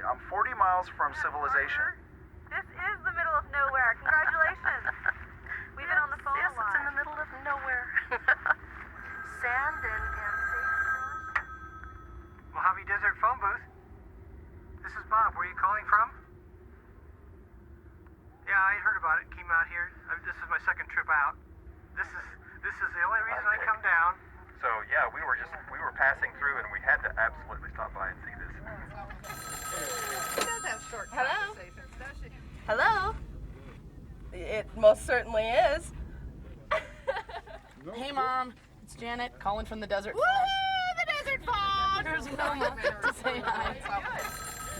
Exactly. I'm 40 miles from civilization. This is the middle of nowhere. Congratulations. We've been on the phone Yes, a lot. it's in the middle of nowhere. Sand and sage. Mojave Desert phone booth. This is Bob. Where are you calling from? Yeah, I heard about it. Came out here. This is my second trip out. This is the only reason I come down. So yeah, we were passing through and we had to absolutely stop by and see this. She does have short Hello? conversations, does she? Hello? It most certainly is. Hey, Mom. It's Janet calling from the desert. Woo! The desert fog! Here's Wilma to say hi.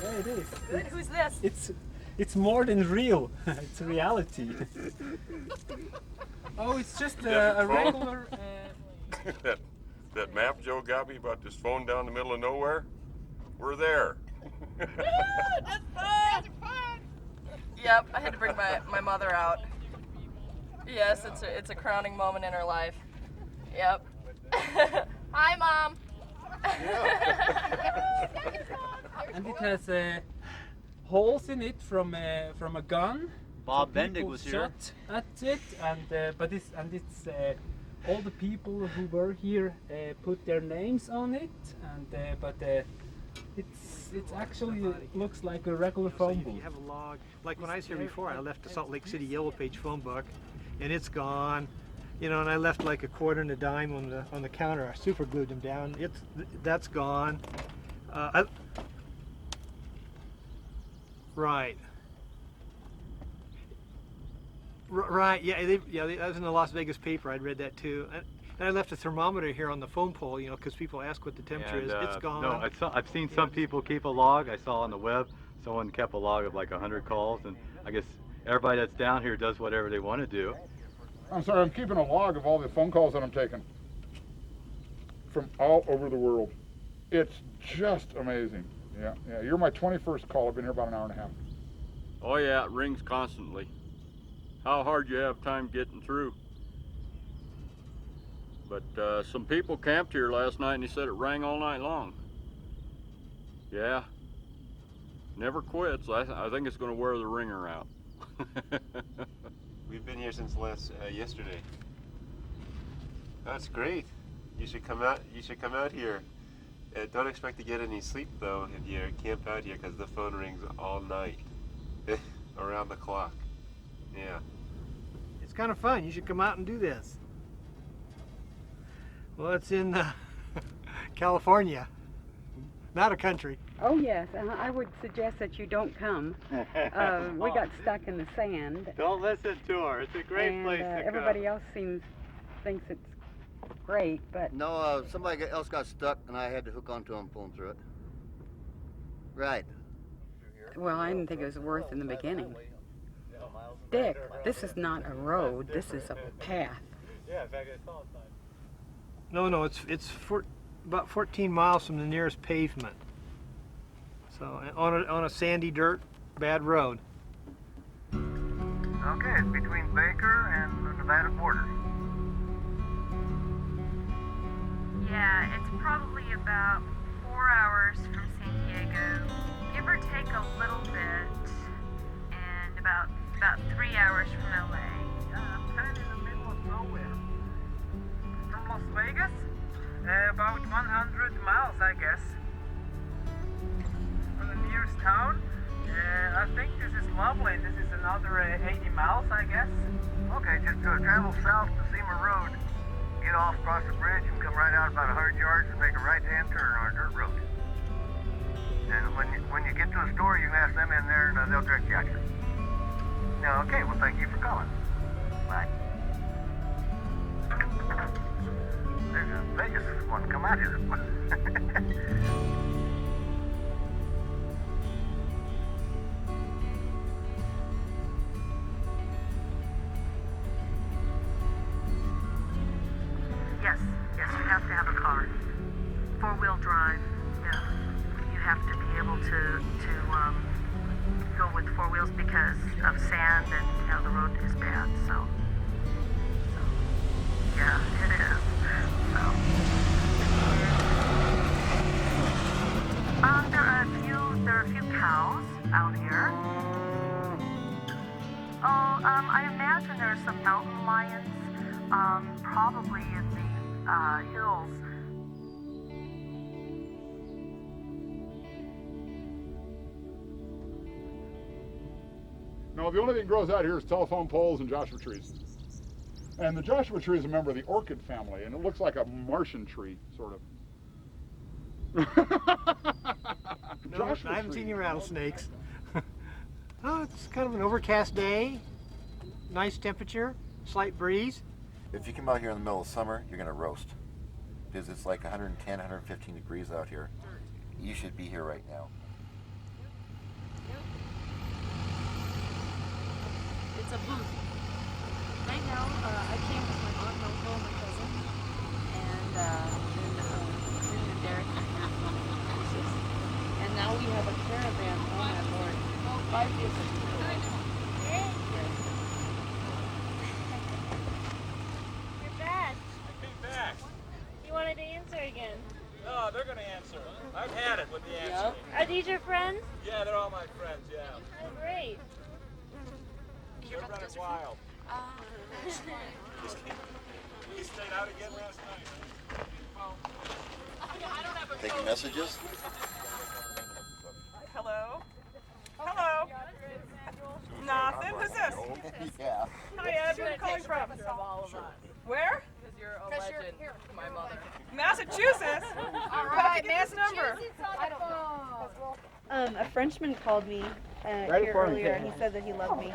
Yeah, it is. Good. Who's this? It's more than real. It's reality. Oh, it's just a regular. That map Joe got me about this phone down in the middle of nowhere, we're there. That's fun! Yep, I had to bring my mother out. Yes, it's a crowning moment in her life. Yep. Hi, Mom. And it has holes in it from a gun. Bob So Bendig people was here. shot at it, and but it's all the people who were here put their names on it, and but it's actually looks like a regular phone You booth. have a log. Like when I was here before, I left the Salt Lake City Yellow Page phone book, and it's gone. You know, and I left like a quarter and a dime on the counter. I super glued them down. That's gone. Right. Right. Yeah. That was in the Las Vegas paper. I'd read that too. And I left a thermometer here on the phone pole. You know, because people ask what the temperature is. It's gone. No, I've seen some people keep a log. I saw on the web someone kept a log of like 100 calls, and I guess everybody that's down here does whatever they want to do. I'm sorry, I'm keeping a log of all the phone calls that I'm taking from all over the world. It's just amazing. Yeah. You're my 21st call. I've been here about an hour and a half. Oh yeah, it rings constantly. How hard you have time getting through. But some people camped here last night and he said it rang all night long. Yeah. Never quits. I think it's going to wear the ringer out. We've been here since yesterday. That's great. You should come out. You should come out here. Don't expect to get any sleep though if you camp out here, because the phone rings all night, around the clock. Yeah. It's kind of fun. You should come out and do this. Well, it's in California, not a country. Oh yes, I would suggest that you don't come. We got stuck in the sand. Don't listen to her. It's a great place to everybody else thinks it's great, but no, somebody else got stuck, and I had to hook onto them, pull them through it. Right. well, I didn't think it was worth in the beginning. Dick, this is not a road. This is a path. Yeah, in fact, I saw a sign. No, it's about 14 miles from the nearest pavement. So on a sandy dirt, bad road. Okay, it's between Baker and the Nevada border. Yeah, it's probably about 4 hours from San Diego, give or take a little bit, and about 3 hours from LA. I'm kind of in the middle of nowhere. From Las Vegas? About 100 miles, I guess. From the nearest town? I think this is lovely. This is another 80 miles, I guess. Okay, just travel south to Seymour Road, get off across the bridge, and come right out about 100 yards and make a right-hand turn on a dirt road. And when you get to a store, you can ask them in there, and they'll direct you out here. No, okay, well, thank you for calling. Bye. There's a Vegas one come out here. Yes, you have to have a car. 4-wheel drive, yeah. You have to be able to go with 4 wheels because of sand and, the road is bad, so yeah, it is. So, there are a few cows. woods, probably in the hills. No, the only thing that grows out here is telephone poles and Joshua trees. And the Joshua tree is a member of the orchid family, and it looks like a Martian tree, sort of. No, I haven't seen any rattlesnakes. Oh, it's kind of an overcast day, nice temperature, slight breeze. If you come out here in the middle of summer, you're gonna roast. Because it's like 110, 115 degrees out here. You should be here right now. It's a booth. Right now, I came with my aunt and uncle and my cousin, and Corinne and Derek are here from Texas. And now we have a caravan. Oh my lord. 5 days of You're back. I came back. You wanted to answer again. No, they're going to answer. I've had it with the answer. Are these your friends? Yeah, they're all my friends, yeah. Oh, great. They're running wild. He stayed out again last night. Taking messages? Hello? Hello? Nothing? Who's this? Yeah. Hi, Ed. Where are you calling from? Where? Because you're a legend to my mother. Massachusetts? All right, nice number. A Frenchman called me here earlier, and he said that he loved me.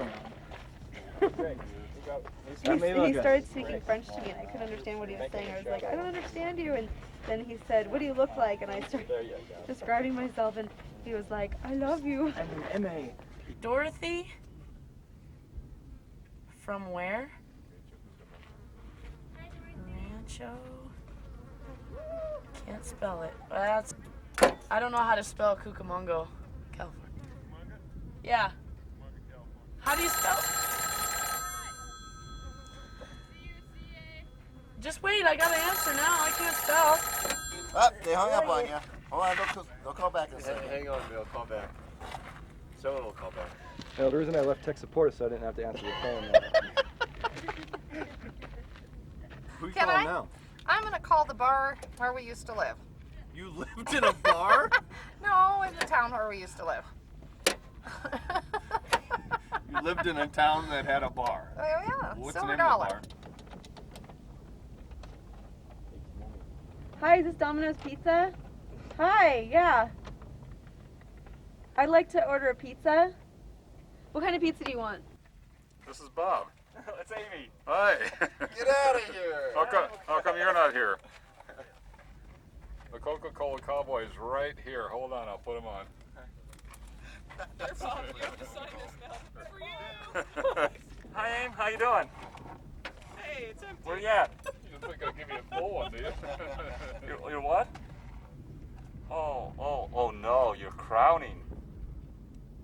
He started speaking French to me, and I couldn't understand what he was saying. I was like, I don't understand you. And then he said, what do you look like? And I started describing myself, and he was like, I love you. I'm an MA. Dorothy? From where? Rancho? Can't spell it. I don't know how to spell Cucamonga, California. Yeah. How do you spell it? Just wait, I gotta answer now. I can't spell. Oh, they hung up on you. Hold on, they'll call back in a second. Hang on, they'll call back. Someone will call back. No, the reason I left tech support is so I didn't have to answer the phone. Who you Can calling I? now? I'm gonna call the bar where we used to live. You lived in a bar? No, in the town where we used to live. You lived in a town that had a bar. Oh yeah, What's Silver the name Dollar. of the bar? Hi, is this Domino's Pizza? Hi, yeah. I'd like to order a pizza. What kind of pizza do you want? This is Bob. It's Amy. Hi. Get out of here. How come you're not here? The Coca-Cola Cowboy's right here. Hold on, I'll put him on. Here, Bob, you have to sign this now. It's for you. Hi, Aim. How you doing? Hey, it's empty. Where you at? You don't think I'll give you a full one, do you? You're what? Oh no, you're crowning.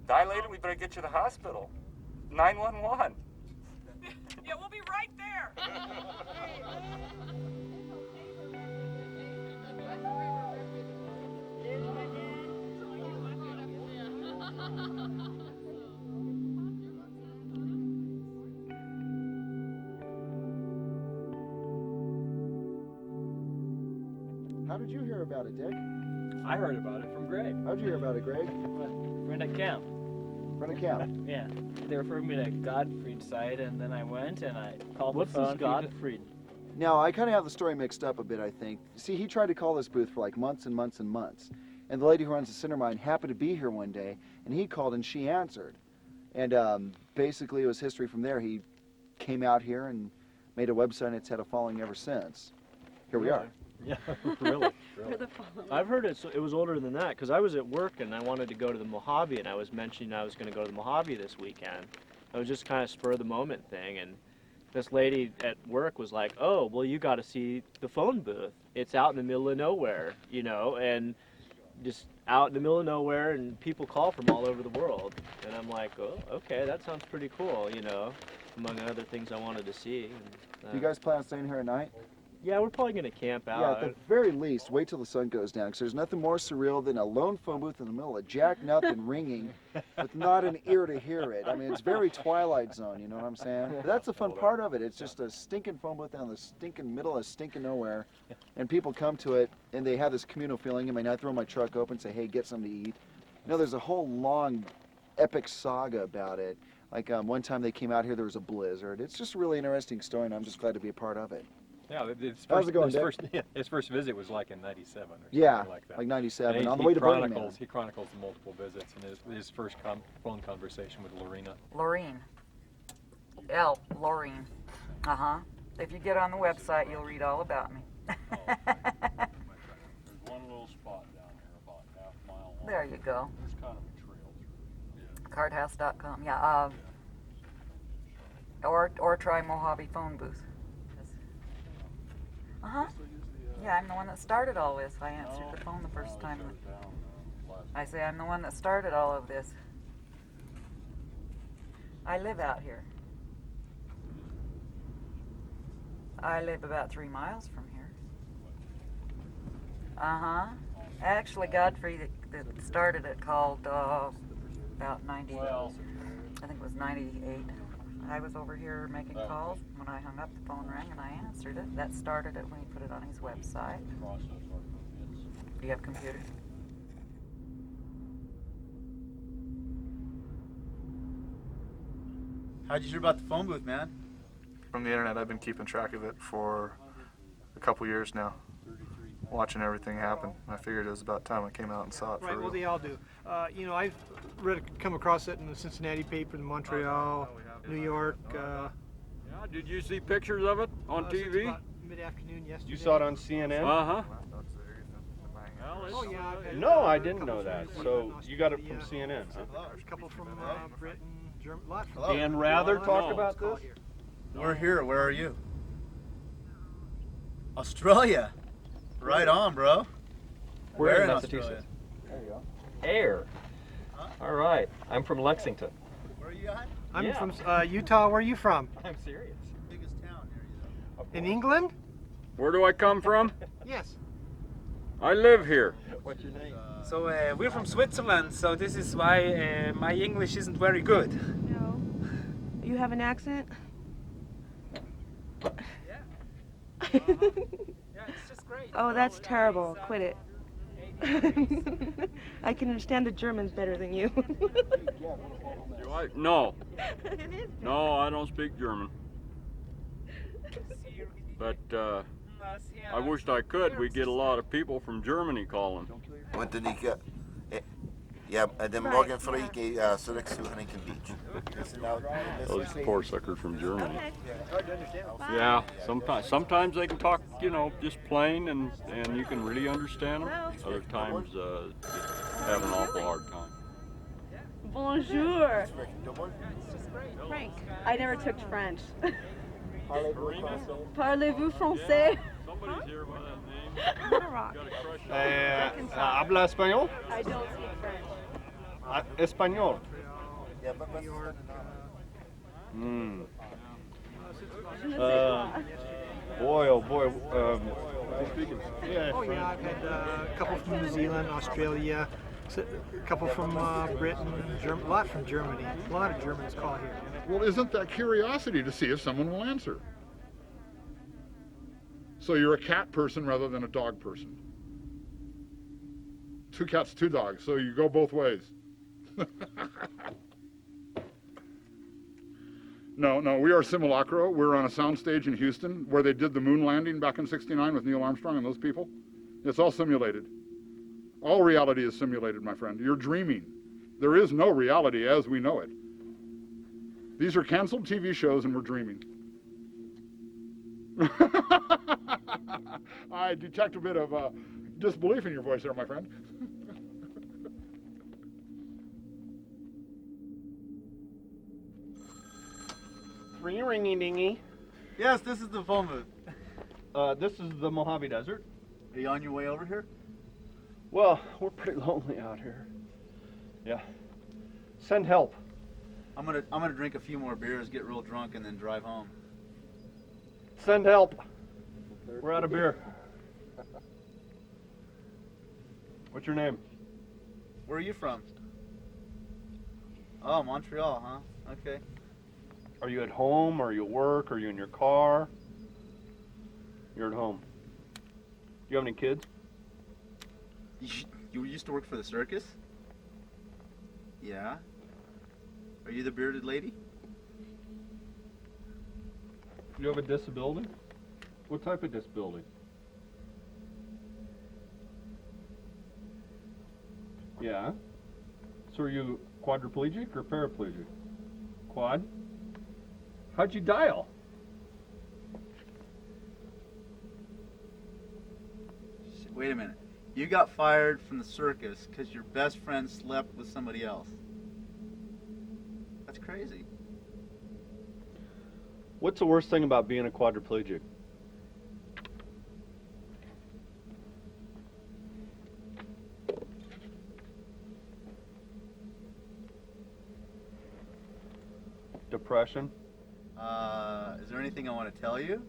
Dilated, we better get you to the hospital. 911. Yeah, we'll be right there. How did you hear about it, Dick? I heard about it from Greg. How'd you hear about it, Greg? Friend at camp. Friend at camp? Yeah. They referred me to Gottfried's site, and then I went and I called What's the phone. this Gottfried? Now, I kind of have the story mixed up a bit, I think. See, he tried to call this booth for like months and months and months. And the lady who runs the center mine happened to be here one day, and he called and she answered. And basically it was history from there. He came out here and made a website, and it's had a following ever since. Here we are. Yeah, really. I've heard it was older than that, because I was at work and I wanted to go to the Mojave, and I was mentioning I was going to go to the Mojave this weekend. It was just kind of spur of the moment thing, and this lady at work was like, oh, well, you got to see the phone booth. It's out in the middle of nowhere, you know, and just out in the middle of nowhere, and people call from all over the world. And I'm like, oh, okay, that sounds pretty cool, you know, among other things I wanted to see. And, Do you guys plan on staying here at night? Yeah, we're probably gonna camp Yeah, out. at the very least, wait till the sun goes down, because there's nothing more surreal than a lone phone booth in the middle of jack nothing ringing with not an ear to hear it. I mean, it's very Twilight Zone, you know what I'm saying? But that's the fun part of it. It's just a stinking phone booth down the stinking middle of stinking nowhere, and people come to it, and they have this communal feeling. I mean, I throw my truck open and say, hey, get something to eat. You know, there's a whole long, epic saga about it. Like one time they came out here, there was a blizzard. It's just a really interesting story, and I'm just glad to be a part of it. Yeah, How's it going, Dick? his first visit was like in '97 or something Yeah, like that. like 97, And on the way to Burning Man. He chronicles the multiple visits and his first phone conversation with Lorena. Lorene. Lorene. Uh-huh. If you get on the website, you'll read all about me. There's one little spot down there about half mile long. There you go. It's kind of a trail through. Cardhouse.com. Yeah. Or try Mojave phone booth. Uh-huh. Yeah, I'm the one that started all this. I answered the phone the first time. I say I'm the one that started all of this. I live out here. I live about 3 miles from here. Uh-huh. Actually, Godfrey that started it called about 90, I think it was 98. I was over here making calls. When I hung up, the phone rang and I answered it. That started it when he put it on his website. Do you have a computer? How'd you hear about the phone booth, man? From the internet. I've been keeping track of it for a couple years now, watching everything happen. I figured it was about time I came out and saw it. Right, for well, real. they all do. You know, I've come across it in the Cincinnati paper, in Montreal, New York. Yeah, did you see pictures of it on TV? Mid-afternoon yesterday. You saw it on CNN? Uh-huh. Oh, yeah. No, I didn't know that. So you got it from CNN, huh? A couple from Britain, Germany, lots from Dan Rather talk about this? We're here. Where are you? Australia. Right on, bro. Where in Australia? There you go. Air. All right. I'm from Lexington. Where are you at? I'm from Utah. Where are you from? I'm serious. Biggest town there, In England? Where do I come from? Yes. I live here. What's your name? So we're from Switzerland, so this is why my English isn't very good. No. You have an accent? Yeah, it's just great. Oh, that's terrible. Quit it. I can understand the Germans better than you. Do I? No. No, I don't speak German. But I wished I could. We get a lot of people from Germany calling. Want den ik... Ja, de morgen vroeg ik terug to Huntington Beach. Those poor suckers from Germany. Yeah, sometimes they can talk, you know, just plain, and you can really understand them. Other times, you have an awful hard time. Bonjour. Frank. I never took French. Parlez-vous français? Somebody's here by that name. Habla español? I don't speak French. Español. Boy, oh boy. Oh yeah, I've had a couple from New Zealand, Australia, a couple from Britain, a lot from Germany. A lot of Germans call here. Well, isn't that curiosity to see if someone will answer? So you're a cat person rather than a dog person. 2 cats, 2 dogs, so you go both ways. No, we are Simulacro. We're on a soundstage in Houston where they did the moon landing back in '69 with Neil Armstrong and those people. It's all simulated. All reality is simulated, my friend. You're dreaming. There is no reality as we know it. These are canceled TV shows and we're dreaming. I detect a bit of disbelief in your voice there, my friend. Ringy dingy. Yes, this is the phone booth. This is the Mojave Desert. Are you on your way over here? Well, we're pretty lonely out here. Yeah. Send help. I'm gonna drink a few more beers, get real drunk, and then drive home. Send help. We're out of beer. What's your name? Where are you from? Oh, Montreal, huh? Okay. Are you at home? Are you at work? Are you in your car? You're at home. Do you have any kids? You used to work for the circus? Yeah. Are you the bearded lady? Do you have a disability? What type of disability? Yeah. So are you quadriplegic or paraplegic? Quad? How'd you dial? Wait a minute. You got fired from the circus because your best friend slept with somebody else. That's crazy. What's the worst thing about being a quadriplegic? Depression? Is there anything I want to tell you?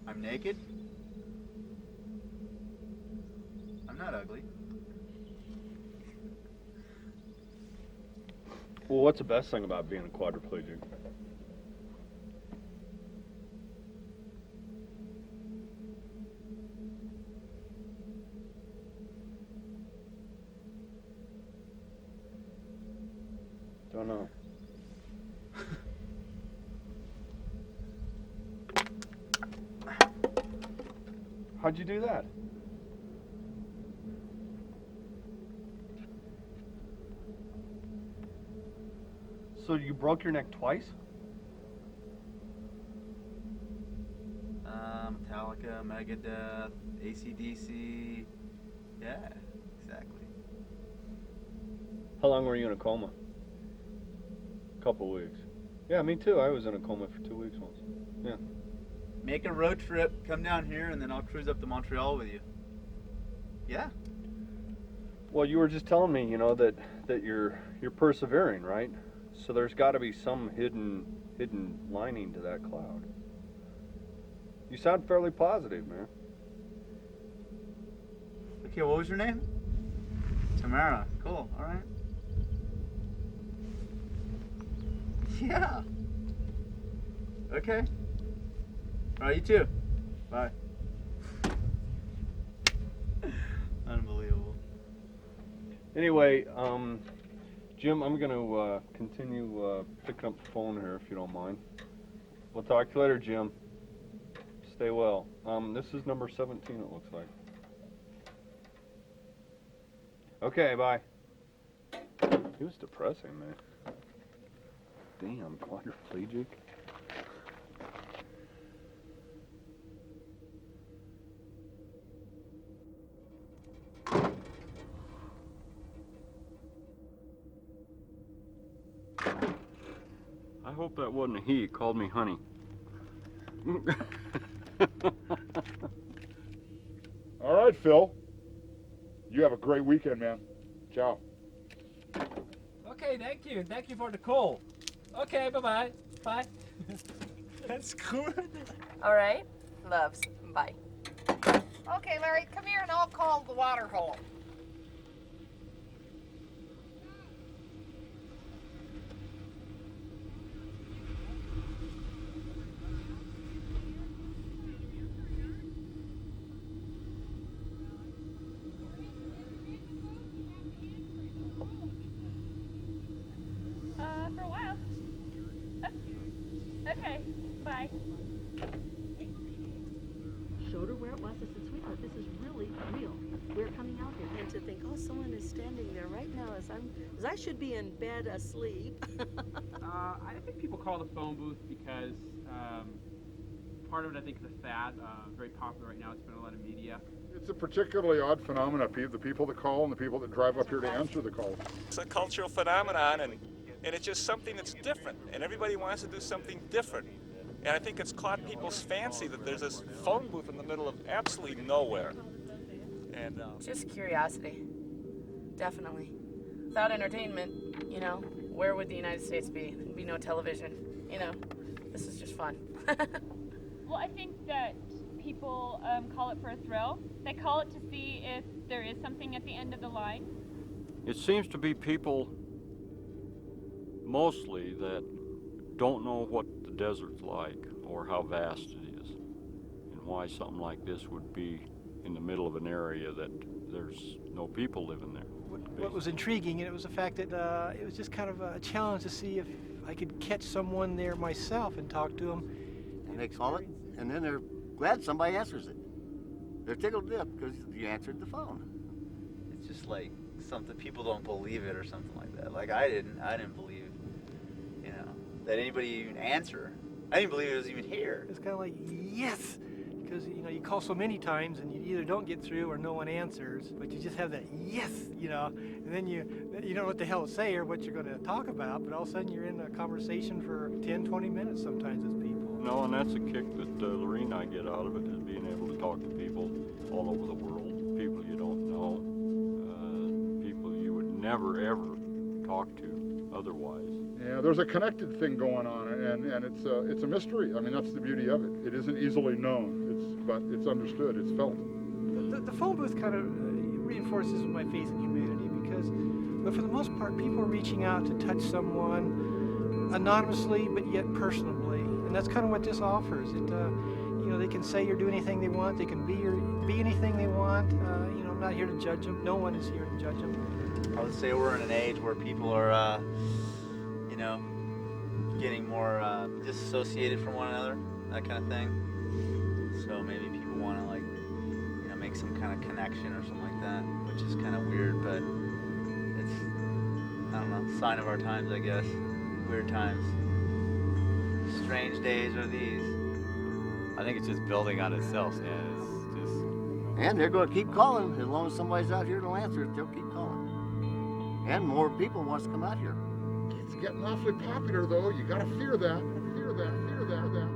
I'm naked. I'm not ugly. Well, what's the best thing about being a quadriplegic? Don't know. How'd you do that? So you broke your neck twice? Metallica, Megadeth, AC/DC. Yeah, exactly. How long were you in a coma? Couple weeks. Yeah, me too. I was in a coma for 2 weeks once. Yeah. Make a road trip, come down here, and then I'll cruise up to Montreal with you. Yeah. Well, you were just telling me, you know, that you're persevering, right? So there's got to be some hidden lining to that cloud. You sound fairly positive, man. Okay, what was your name? Tamara. Cool. All right. Yeah. Okay. All right, you too. Bye. Unbelievable. Anyway, Jim, I'm going to continue picking up the phone here, if you don't mind. We'll talk to you later, Jim. Stay well. This is number 17, it looks like. Okay, bye. He was depressing, man. Damn, quadriplegic. I hope that wasn't a he. He called me honey. All right, Phil. You have a great weekend, man. Ciao. Okay, thank you. Thank you for the call. Okay, bye-bye. Bye. That's good. All right, loves. Bye. Okay, Larry, come here and I'll call the water hole. For a while. Okay, bye. Showed her where it was. I said, sweetheart, this is really real. We're coming out here. And to think, oh, someone is standing there right now as I should be in bed asleep. I think people call the phone booth because part of it, I think, is a fad. Very popular right now. It's been a lot of media. It's a particularly odd phenomenon, the people that call and the people that drive up here to answer the calls. It's a cultural phenomenon, and it's just something that's different, and everybody wants to do something different. And I think it's caught people's fancy that there's this phone booth in the middle of absolutely nowhere. And Just curiosity, definitely. Without entertainment, you know, where would the United States be? There'd be no television. You know, this is just fun. Well, I think that people call it for a thrill. They call it to see if there is something at the end of the line. It seems to be people mostly that don't know what the desert's like or how vast it is and why something like this would be in the middle of an area that there's no people living there. What was intriguing, and it was the fact that it was just kind of a challenge to see if I could catch someone there myself and talk to them. And they call it, and then they're glad somebody answers it. They're tickled to death because you answered the phone. It's just like something, people don't believe it or something like that. Like I didn't believe, you know, that anybody even answer. I didn't believe it was even here. It's kind of like, yes! Because, you know, you call so many times and you either don't get through or no one answers, but you just have that yes, you know, and then you don't know what the hell to say or what you're going to talk about, but all of a sudden you're in a conversation for 10, 20 minutes sometimes with people. No, and that's a kick that Lorene and I get out of it, is being able to talk to people all over the world, people you don't know, people you would never ever talk to otherwise. Yeah, there's a connected thing going on, and it's a mystery. I mean, that's the beauty of it. It isn't easily known, but it's understood, it's felt. The phone booth kind of reinforces my faith in humanity because, but for the most part, people are reaching out to touch someone anonymously, but yet personally, and that's kind of what this offers. It, you know, they can say or do anything they want. They can be anything they want. You know, I'm not here to judge them. No one is here to judge them. I would say we're in an age where people are, you know, getting more disassociated from one another, that kind of thing. So maybe people want to, like, you know, make some kind of connection or something like that, which is kind of weird, but it's, I don't know, sign of our times, I guess. Weird times. Strange days are these. I think it's just building on itself, and it's just... And they're going to keep calling. As long as somebody's out here to answer it, they'll keep calling. And more people wants to come out here. It's getting awfully popular, though. You got to fear that. Fear that. Fear that. Fear that.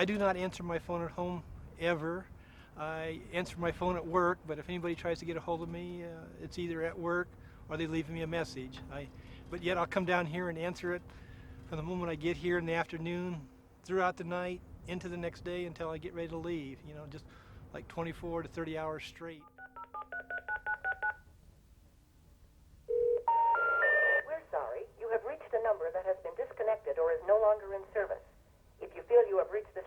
I do not answer my phone at home ever. I answer my phone at work, but if anybody tries to get a hold of me, it's either at work or they leave me a message. But yet I'll come down here and answer it from the moment I get here in the afternoon, throughout the night, into the next day until I get ready to leave, you know, just like 24 to 30 hours straight. We're sorry. You have reached a number that has been disconnected or is no longer in service. If you feel you have reached this